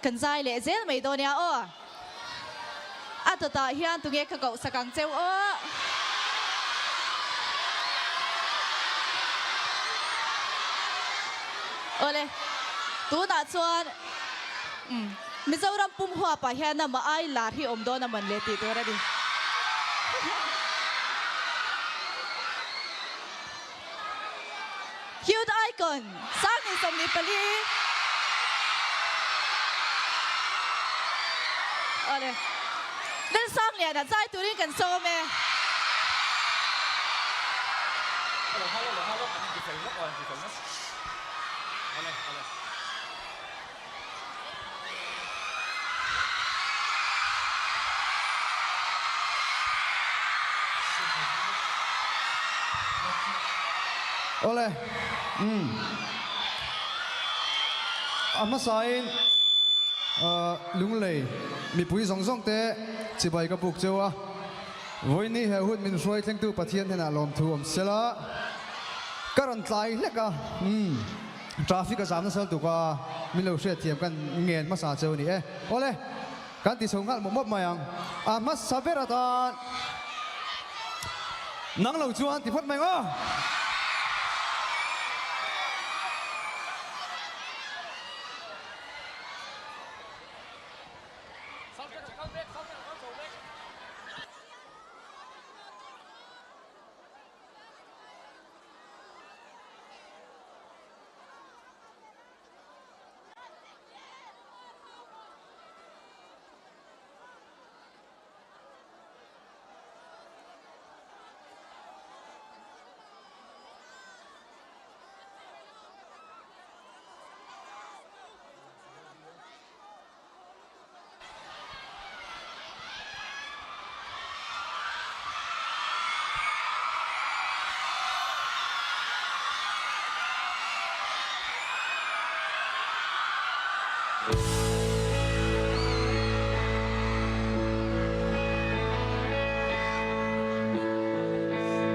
kan zai le zel mai do nia o atata hian tu nge kha ko sakang cheu o ole tu na chuan Mizoram pum hua pa hian na ma ai lar hi om do na man le ti to ra di cute icon sang ni som ni pali ole nên sang liền là zai tu rin kan so me Ole, amasain, lung lei, Mipui song te, Chibai ka buk cewa, voi ni hehut min soi thleng tu pathian hena lom thuam sela, karan tlai leka, traffic azam na sal tu ka, min lo hriat thiam kan ngen masa cew ni ole, kan ti songal momop mayang, amas saberatan, nang lo chuan ti phat mai ngo.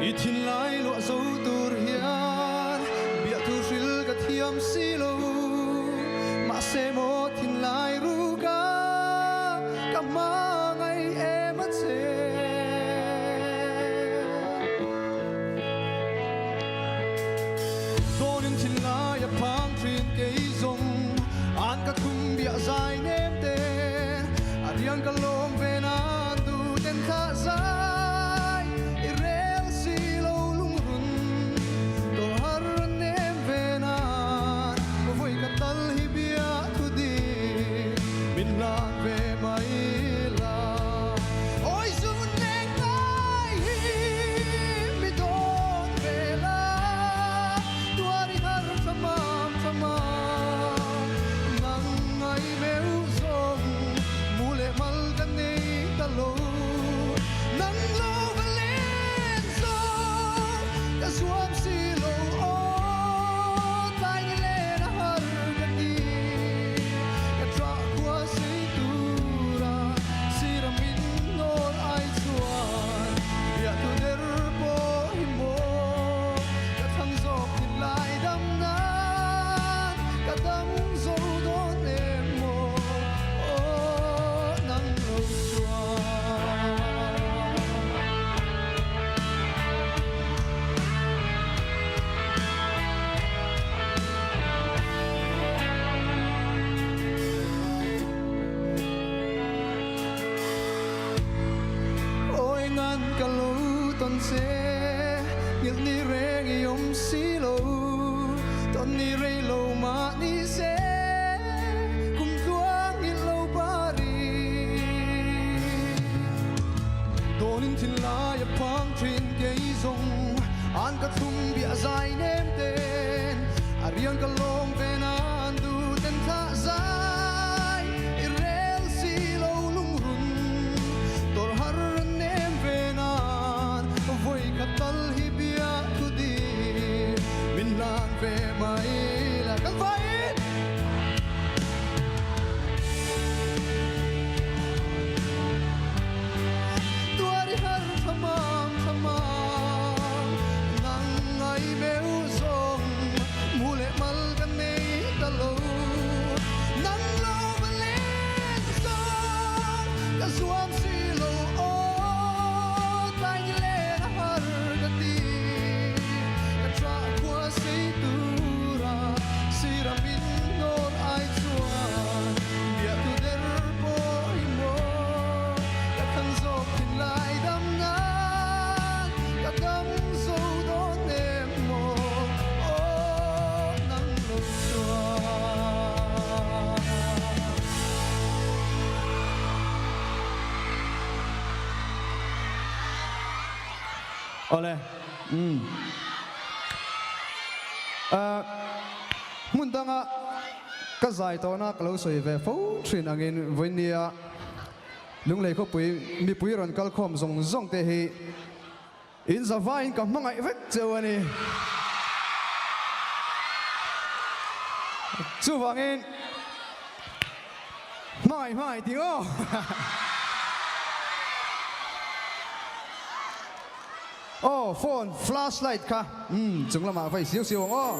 Ithin lai lo zo tur hian bia tu ril ka thiam silo ma se mo thin lai ru ka ma ngai em a che donin thin lai a phang thin ke zong an ka thum bia zai nem te arian ka lom ve na tu ten tha za Mal ole mun danga ka zai to na kalo soi ve fo thin angin voinia lunglei ko pui mi pui ron kal khom zong zong te hi in zavain ka mangai vek chewani chu wangin mai tingo oh phone flashlight ka chúng là mà phải xíu xíu oh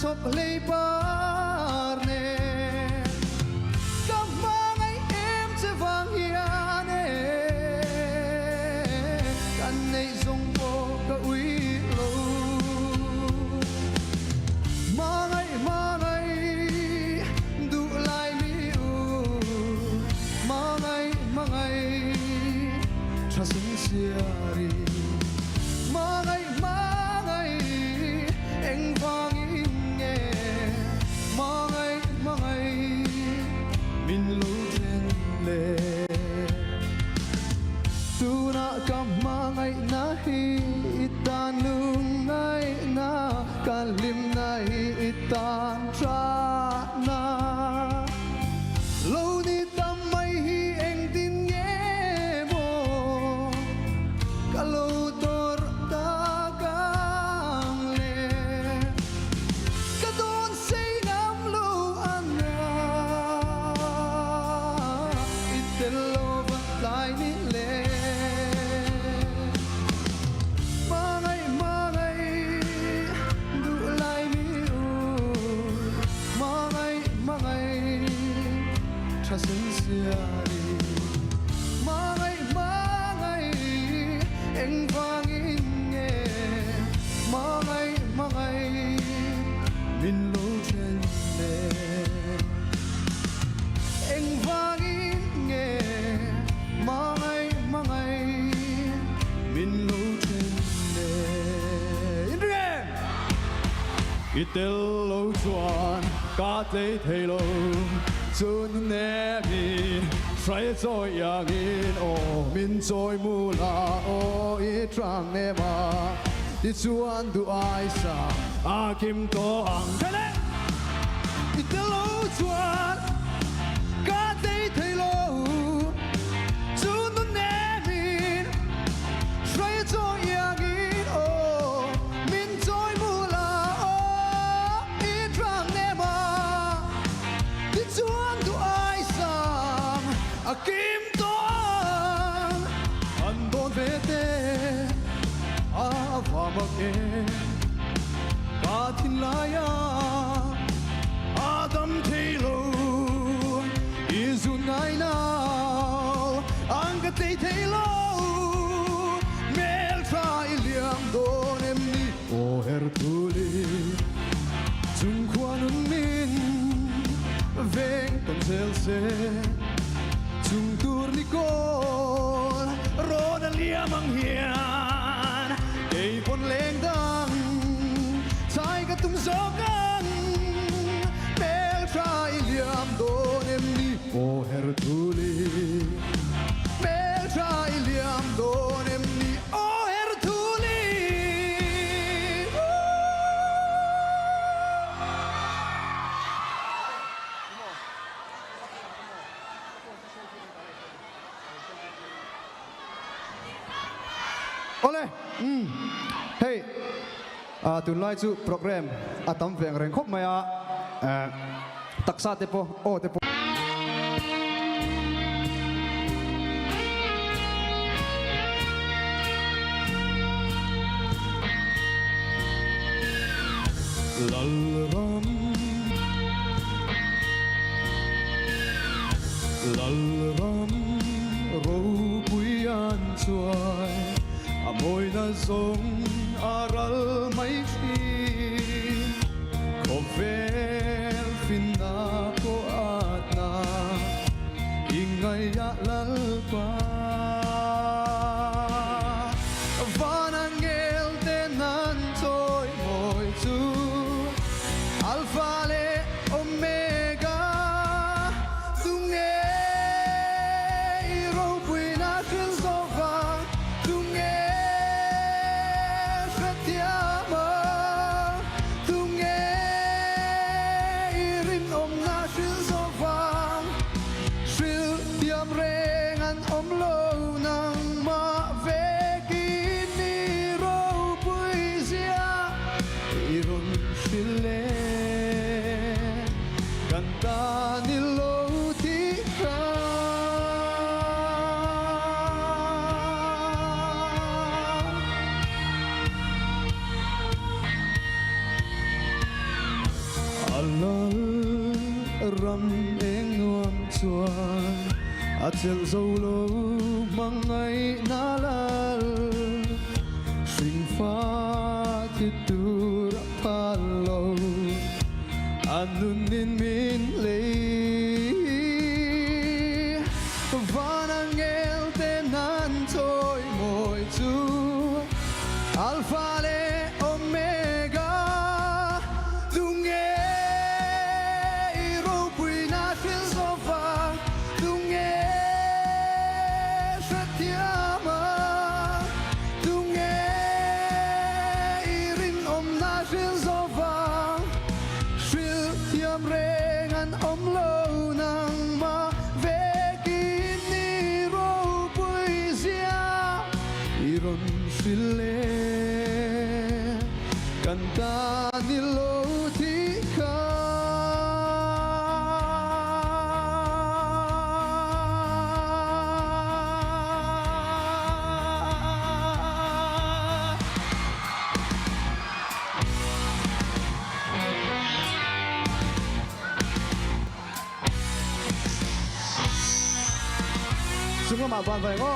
chop lei par ne kam mangai em che wang hian e kan nei zong bo ka ui lo mangai du lai mi u mangai trasin siari mangai eng vang min lu chen le tu na kam mangai na hi itan lung ngai na kalim na hi itan tra na lo ni tam mai hi eng tin nge mo kalo tor ta gang le ka don sei nam lo ana lai ni le mangai du lai mi u mangai trasin siari mangai eng vang in nge mangai min lo chen le eng vang in nge mangai min lo chen le indrem itel lo chuan ka tlei thei lo chun ne mi trai choi yang in o min choi mu la o I trang ne ma ti chuan du ai sa a kim to ang kale itel lo chuan ka tlei thei lo Akim toan andon vete avamake katin laya adam thelo izunai now anga thelo mel trai liam don emni o hertuli chung kwanun min veng ton selse chung tur nikol roda liamang hian kei pon leng dang sai ka tung zogang mel trai liam don emni o hertuli mel trai liam don emni o hertuli ole hey tun lai chu program atam veng reng khop maya taksa te po o te po lal ram chuai a moi na zong aral mai thi kovel finna ko atna ingai ya lalpa vanangel tenan toy moi chu alpha le omega tunge ro buina sova tunge fetiama tunge irin om na sova shil tiam rengan om lo nang ma vekini ro puisia iron shile kanta nilo tika alal ram eng nuam chuan a chel zo lo mangai nalal sing fa ki tur palo anun in min le vanangel tenan toy moi chu alpha le omega tunge ro puina sova tunge setiama tunge irin om na sova shil tiam rengan om lo nang ma vekini ro puisia iron shile kanta nilo tika Sunga ma ban vai ngo.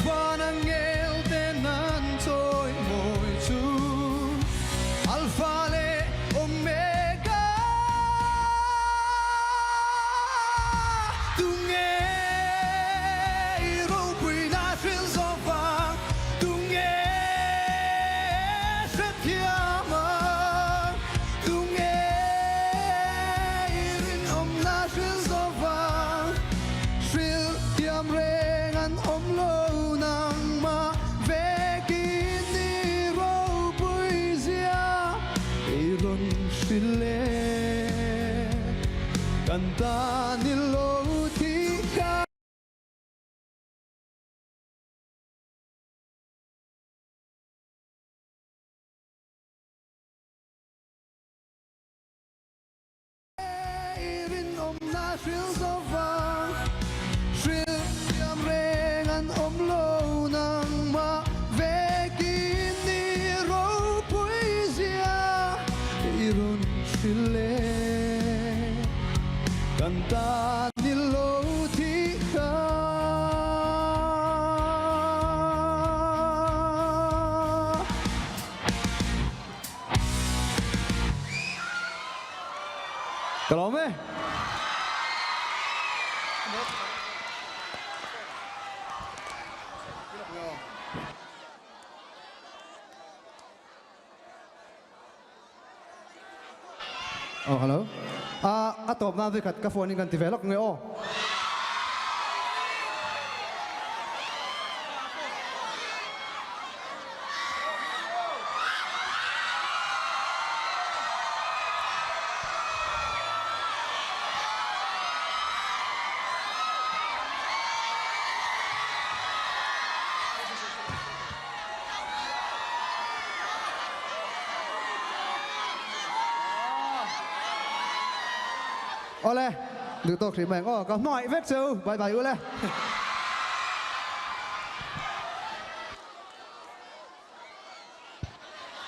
vanangel tenan toy moi chu alpha le omega tunge ro puina sova tunge setiama tunge irin om na sova shil tiam rengan om lo nang ma vekini ro puisia iron shile kanta nilo tika irin om na shil sova shil tiam rengan om lo nang ma vekini ro puisia iron shile kanta nilo tika Kalau me. Oh, hello. Atop na vikat ka phone kan develop nge o. Oleh. được tốt thì mình có mọi vết sâu bye bye ule